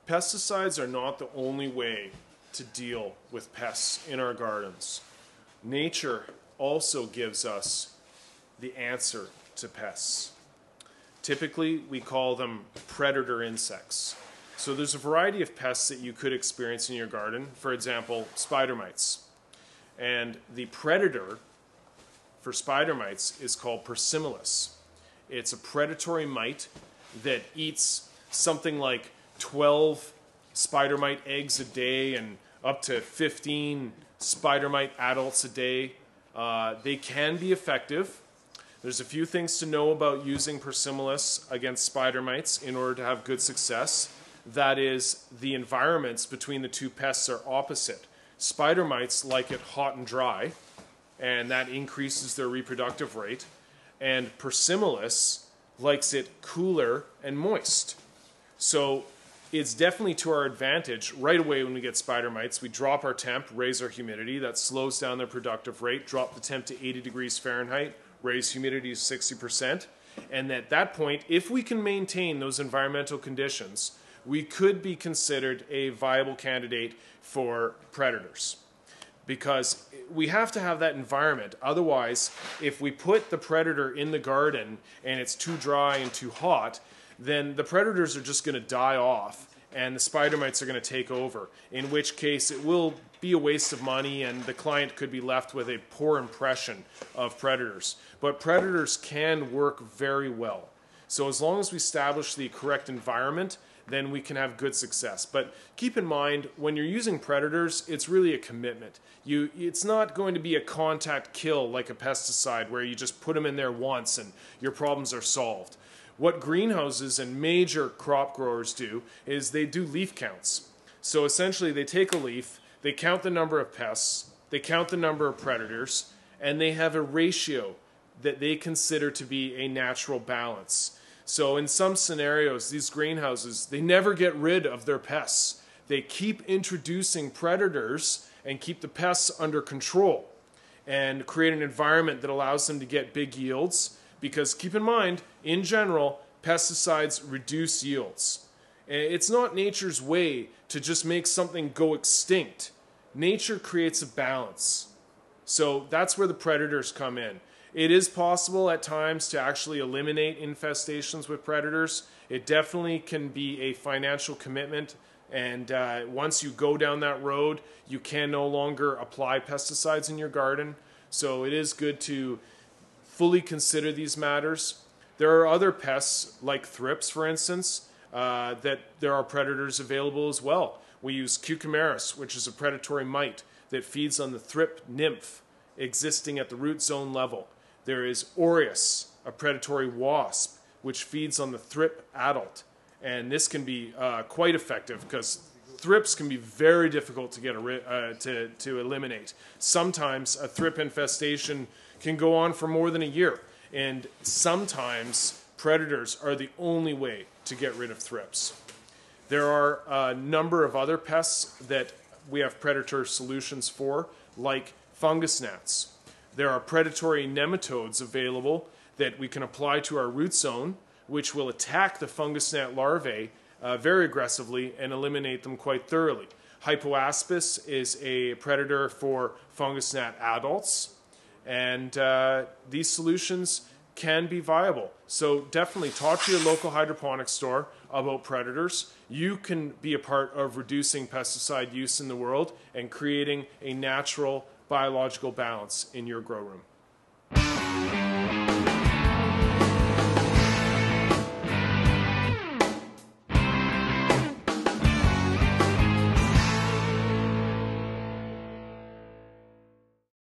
Pesticides are not the only way to deal with pests in our gardens. Nature also gives us the answer to pests. Typically, we call them predator insects. So there's a variety of pests that you could experience in your garden. For example, spider mites. And the predator for spider mites is called Persimilis. It's a predatory mite that eats something like 12 spider mite eggs a day and up to 15 spider mite adults a day. They can be effective. There's a few things to know about using Persimilis against spider mites in order to have good success. That is, the environments between the two pests are opposite. Spider mites like it hot and dry, and that increases their reproductive rate. And Persimilis likes it cooler and moist. So it's definitely to our advantage. Right away when we get spider mites, we drop our temp, raise our humidity. That slows down their productive rate. Drop the temp to 80 degrees Fahrenheit, raise humidity to 60%. And at that point, if we can maintain those environmental conditions, we could be considered a viable candidate for predators. Because we have to have that environment. Otherwise, if we put the predator in the garden and it's too dry and too hot, then the predators are just going to die off and the spider mites are going to take over, in which case it will be a waste of money and the client could be left with a poor impression of predators. But predators can work very well. So as long as we establish the correct environment, then we can have good success. But keep in mind, when you're using predators, it's really a commitment. It's not going to be a contact kill like a pesticide where you just put them in there once and your problems are solved. What greenhouses and major crop growers do is they do leaf counts. So essentially they take a leaf, they count the number of pests, they count the number of predators, and they have a ratio that they consider to be a natural balance. So in some scenarios, these greenhouses, they never get rid of their pests. They keep introducing predators and keep the pests under control and create an environment that allows them to get big yields. Because keep in mind, in general, pesticides reduce yields. It's not nature's way to just make something go extinct. Nature creates a balance. So that's where the predators come in. It is possible at times to actually eliminate infestations with predators. It definitely can be a financial commitment, and once you go down that road, you can no longer apply pesticides in your garden. So it is good to fully consider these matters. There are other pests, like thrips, for instance, that there are predators available as well. We use Cucumaris, which is a predatory mite that feeds on the thrip nymph existing at the root zone level. There is Aureus, a predatory wasp, which feeds on the thrip adult. And this can be quite effective because thrips can be very difficult to get to eliminate. Sometimes a thrip infestation can go on for more than a year. And sometimes predators are the only way to get rid of thrips. There are a number of other pests that we have predator solutions for, like fungus gnats. There are predatory nematodes available that we can apply to our root zone, which will attack the fungus gnat larvae very aggressively and eliminate them quite thoroughly. Hypoaspis is a predator for fungus gnat adults, and these solutions can be viable. So definitely talk to your local hydroponics store about predators. You can be a part of reducing pesticide use in the world and creating a natural biological balance in your grow room.